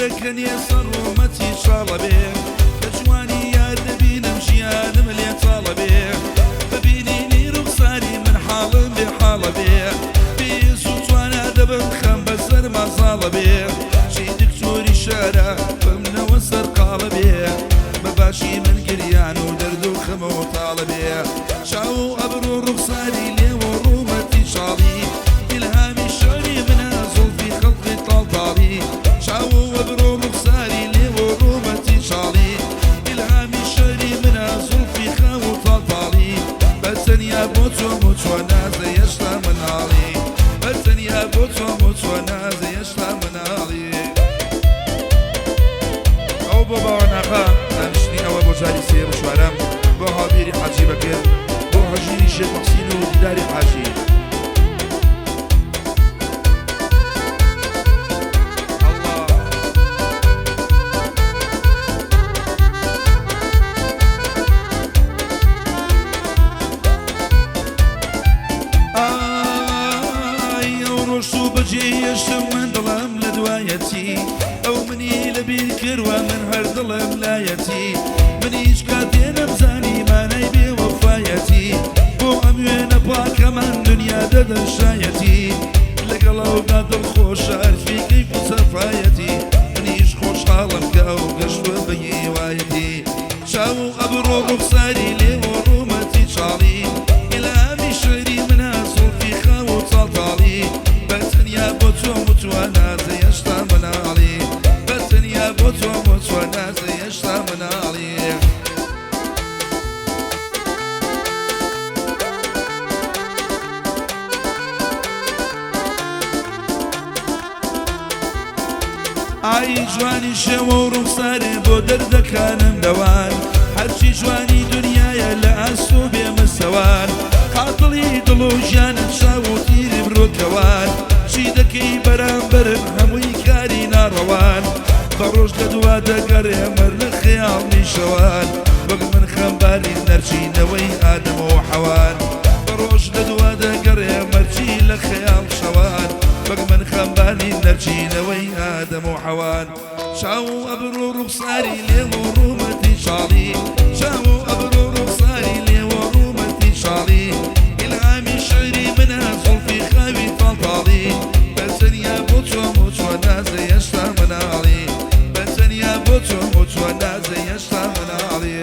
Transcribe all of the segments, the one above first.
دەکەن سەر ڕۆمەتی شاڵە بێ کە جوانی یار دەبینم ژیانم لێ تاڵە بێ ببینینی ڕوخساری من حاڵم بێ حاڵە بێ پێویست و توانە دەبم خەم بەسەر مازاڵە بێ چی دکتۆری شارە بمنەوە سەر قاڵە بێ بەباشی من گریان و دەرد و خەمەوە تاڵە بێ چاو و ئەبرۆ ڕوخساری لێوە ڕوومەتی شاڵی ئیلهامی شەری منە زوڵفی خەڵقی تاڵتاڵی چاو و ئەبرۆ ڕوخساری لێوە ڕوومەتی شاڵی ئیلهامی شەری منە زوڵفی خەو و تاڵتاڵی بەتەنیا بۆ تۆم و چۆ نازە هێشتا مناڵی بەتەنیا بۆ تۆم و چۆ نازە هێشتا مناڵی ئەو بۆ باوەناغا ئەنشتینەوە بۆ جاری سێ و چوارەم بۆ هاوبیری حاجی بەکرد بۆ هەژیری شێخ مەحسین و دیداری حاجی جێشم من دڵم لە دوایەتی ئەو منی لەبیر کردوە من هەر دڵم لایەتی من هیچ کاتێ نەمزانی مانای بێوەفایەتی بۆ ئەم وێنە پاکەمان دنیا دەدەن شایەتی لەگەڵ ئەودا دڵخۆشە ئەرفی کەیف و سەفایەتی منیش خۆشحاڵم کە ئەو گەشتوە بە هێوایەتی چاو و ئەبرۆ ڕوخساری لێوە ڕوومەتی چاڵی ئیلهامی شەری منە زوڵفی خاو و تاڵتاڵی بەتەنیا بۆ تۆم و تۆ نازە هێشتا مناڵی بەتەنیا بۆ تۆم و تۆ نازە هێشتا مناڵی ئای جوانی شێوە و ڕوخسارێ بۆ دەردەکانم دەوان هەرچی جوانی دنیایە لە ئاست و بێمەسەوان قاتڵی دڵ و ژیانت شاو و تیری بڕۆکەوان چی دەکەی بەرامبەرم هەمووی کاری ناڕەوان بەڕۆژ لە دوا دەگەڕێ مەر لە خەیاڵ نیشەوان وەک من خەمباری نەرچینەوەی ئادەمە و حەوان بەڕۆژ لە دوا دەگەڕێ مەرچی لە خەیاڵ شەوان وەک من خەمباری نەرچینەوەی ئادەمە و حەوان چاو و ئەبرۆ ڕوخساری لێوە ڕوومەتی شاڵی چاو و ئەبرۆ ڕوخساری لێوە ڕوومەتی شاڵی ئیلهامی شەری منە زوڵفی خاوی تاڵتاڵی بەتەنیا بۆ تۆم و تۆ نازە هێشتا مناڵی بەتەنیا بۆ تۆم و تۆ نازە هێشتا مناڵی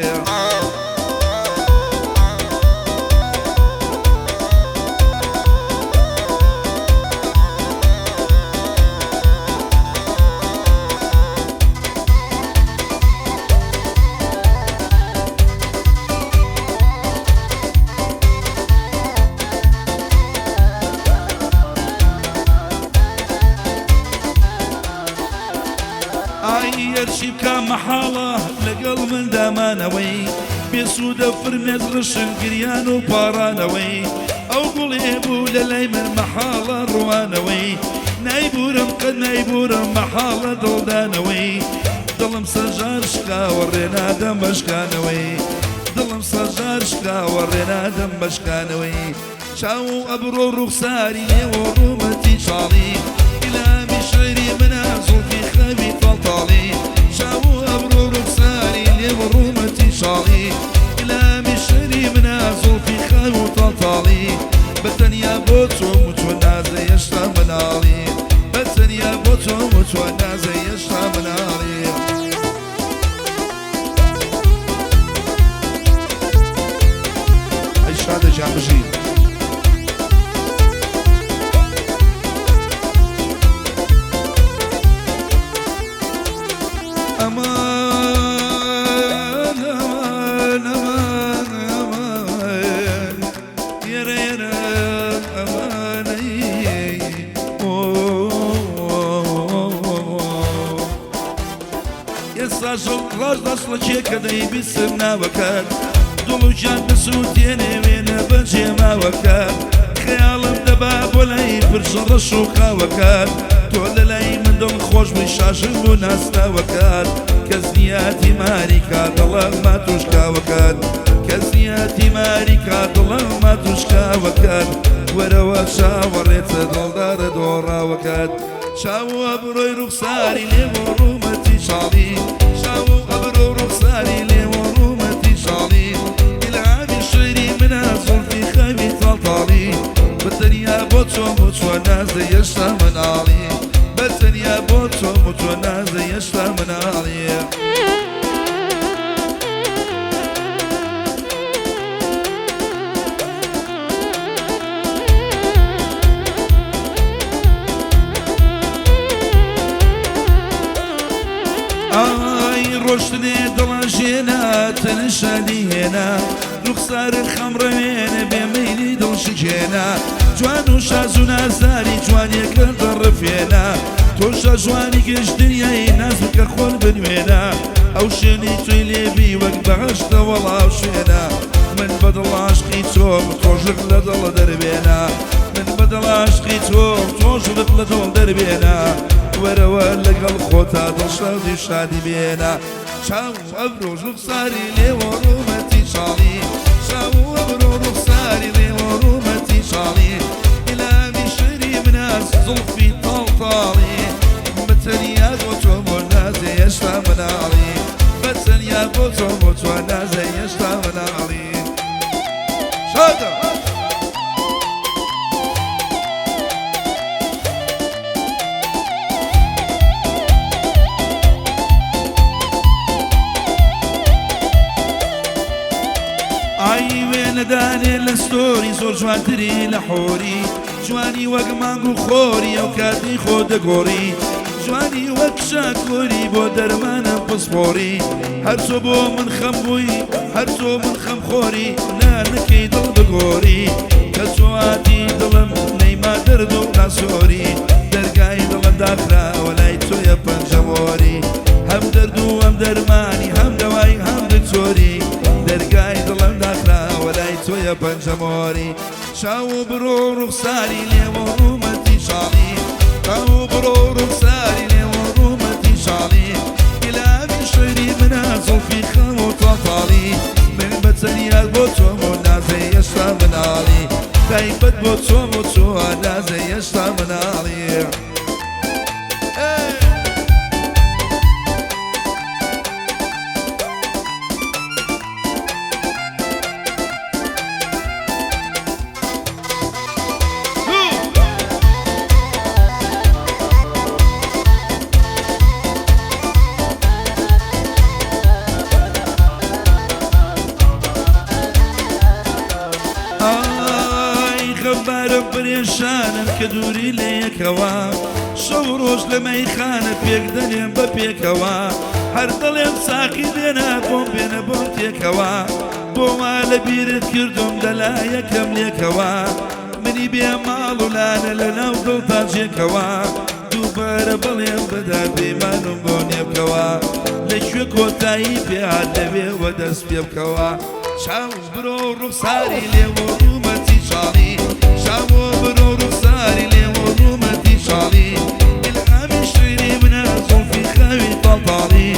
هەرچی بکە مەحاڵە لەگەڵ من دامانەوەی بێسوودە فرمێت ڕشن گریان و پاڕانەوەی ئەو گوڵێ بوو لە لای من مەحاڵە ڕوانەوەی نایبورم قەت نایبورم مەحاڵە دڵدانەوەی دڵم سەژار شکاوە ڕێنادەم بەشکانەوەی دڵم سەژار شکاوە ڕێنادەم بەشکانەوەی چاو و ئەبرۆ ڕوخساری لێوە ڕوومەتی چاڵی ئیلهامی شەری منە زوڵفی خەوی تاڵتاڵی چاو و ئەبرۆ ڕوخساری لێوە ڕوومەتی شاڵی ئیلهامی شەری منە زوڵفی خەو و تاڵتاڵی بەتەنیا بۆ تۆم و تۆ نازە هێشتا مناڵی بەتەنیا بۆ تۆم و تۆ نازە هێشتا مناڵی ئەی شادە جانبژی ڕاش دەسڵە چێکە دەیبیستم ناوەکەت دڵ و جان بسووتێنێ وێنە بەجێ ماوەکەت خەیاڵم دەبا بۆ لای پرسە ڕەش و قاوەکەت تۆ لە لای من دڵ خۆش بووی شاشم بوو ناستاوەکەت کەس نیەتی ماری کات دڵم ما توشکاوەکەت کەس نیەتی ماری کات دڵم ما توشکاوەکەت وەرەوە چاوەڕێتە دڵدارە دۆڕاوەکەت چاوە بڕۆی ڕوخساری لێوە ڕوومە شاڵی شاو ئەبرۆ ڕوخساری لێوەڕوومەتی شاڵی ئیلهامی شێری منە زولفی خەوی تاڵتاڵی بەتەنیا بۆ چۆم و چۆ نازە هێشتا مناڵی بەتەنیا بۆ چۆم و چۆ نازە هێشتا مناڵی ڕۆشتنێ دڵەژێنە تەنشادی هێنا ڕوخسار خەمڕەوێنە بێمەیلی دڵشکێنە جوان و شاز و نازاری جوانیەکە دەڕفێنە تۆشە جوانی گەشتنیایی ناز بکە خۆن بنوێنە ئەو شوێنی توی لێبی وەک بەهەشتە وەڵاو شوێنە من بەدڵ عاشقی تۆم تۆژق لە دڵ دەربێنە من بەدڵ عاشقی تۆم تۆژق لە دڵ دەربێنە وەرەوە لەگەڵ خۆتا دڵشادی شادی بێنە شاو ئەبرۆ ڕوخساری لێوەڕوومەتی شاڵی شاو ئەبرۆ ڕوخساری لێوەڕوومەتی شاڵی ئیلامی شەری مناز زولفی تاڵتاڵی بەتەنیا بۆ تۆ بۆ نازێ هێشتا مناڵی بەتەنیا بۆ تۆ بۆ تۆ نازێ هێشتا مناڵی شادە نەدانێ لە ستۆری زۆر جوانتری لە حۆری جوانی وەک مانگ و خۆری ئەو کاتی خۆ دەگۆڕی جوانی وەک شاکۆری بۆ دەرمانە پسپۆری هەرچۆ بۆ من خەم بووی هەرچۆ من خەم خۆری نانەکەی دڵ بگۆری کە چۆاتی دڵم نەیما دەرد و ناسۆری دەرگای دڵم داخراوە لای تۆیە پەنجەمۆری هەم دەرد و هەم دەرمانی هەم دەوای هەم دکتۆری دەرگای دڵم داخراوە لای تۆیە پەنجەمۆری شاو بڕۆ ڕوخساری لێوەڕوومەتی شاڵی شاو بڕۆ ڕوخساری لێوەڕوومەتی شاڵی ئیلامی شێری منە زولفی خەم و تاڵتاڵی من بەتەنیا بۆ تۆم و نازە هێشتا مناڵی تایبەت بۆ تۆم و تۆ نازە هێشتا مناڵی خەبارە پرێشانم کە دووری لە یەکەوە شەو ڕۆژ لە مەیخانە پێک دەنێم بە پێکەوە هەر دڵێم ساقی دێنە بۆم بێنە بۆم تێکەوە بۆ وا لە بیرت کردم دەلا یەکەم لێکەوە منی بێ ماڵ و لانە لە ناو دڵتا جێکەوە دووبارە بڵێم بەدا بێمانم بۆ نێبکەوە لەکوێ کۆتایی پێهات دەبێ وە دەست پێ بکەوە شاو برۆ ڕوخساری لێوەڕوومەتی شاڵی شاو برۆ ڕوخساری لێوەڕوومەتی شاڵی ئیلهامی شێری منە زولفی خەوی تاڵتاڵی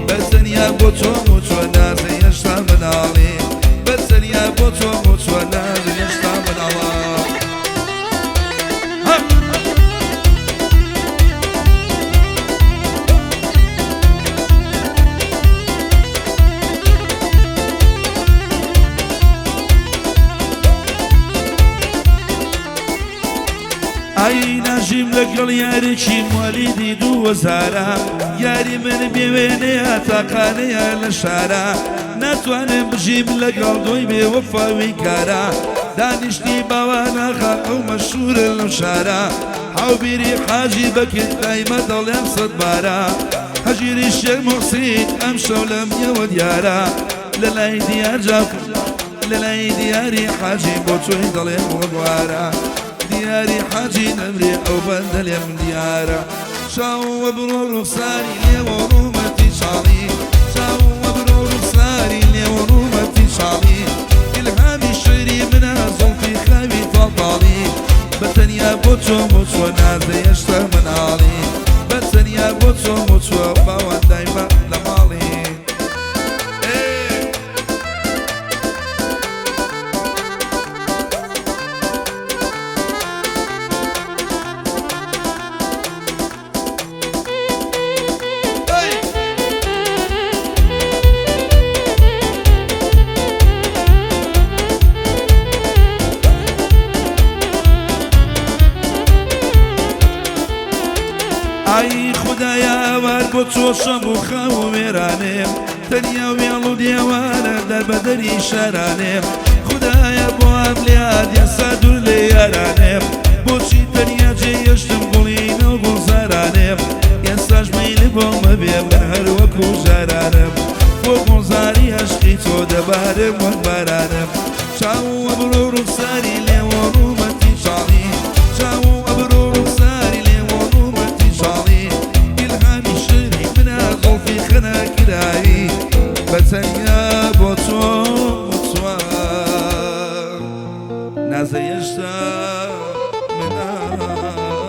بەتەنیا بۆ تۆم و چۆ نازە هێشتا مناڵی بەتەنیا بۆ تۆم و چۆ نازە هێشتا مناڵە ئای ناژیم لەگەڵ یارێکی مۆلیدی 2000 یاری من بێوێنەیە تاقانەیە لە شارە ناتوانم بژیم لەگەڵ دۆی بێوەفاوی کارە دانیشتی باوانەخە ئەو مەشهورە لەو شارە هاوبیری حاجی بەکرد دایمە دەڵێم سەد بارە هەژیری شێخ موحسین ئەم شەو لەم یەوە دیارە لەلای دیار جاکە لەلای دیاری حاجی بۆ تۆی دەڵێم وەبوارە دیاری حاجی نەمرێ ئەو بەندە لێم دیارە شاوە بڕۆ ڕوخساری لێوەڕوومەتی شاڵی شاوە بڕۆ ڕوخساری لێوەڕوومەتی شاڵی ئیلهامی شێری منە زولفی خەوی تاڵتاڵی بەتەنیا بۆ تۆم و چۆ نازە هێشتا مناڵی بەتەنیا بۆ تۆم و چۆ باوان دایمە لە ماڵی ئای خودایە وار بۆ چۆشەم و خەو و وێرانێم تەنیا وێڵ و دێوانە دەربەدەری شارانێم خودایە بۆ ئەم لێات یەسا دوور لێ یارانێم بۆچی تەنیا جێهێشتم گوڵینە و گوڵزارانێم ئێستاش مەیلی بۆ مەبێ من هەر وەکو ژارانم بۆ گوڵزاری عەشقی تۆ دەبارم وەک بارانم چاو و ئەبرۆ و ڕوخساری لێوە ڕوومەتی شاڵی چاو و ئەبرۆ و ڕوخساری لێوە ڕوومەتی شاڵی ئیلهامی شری منە زوڵفی خەناگرایی بەتەنیا بۆ تۆ موتوان نازە هێشتا مناڵی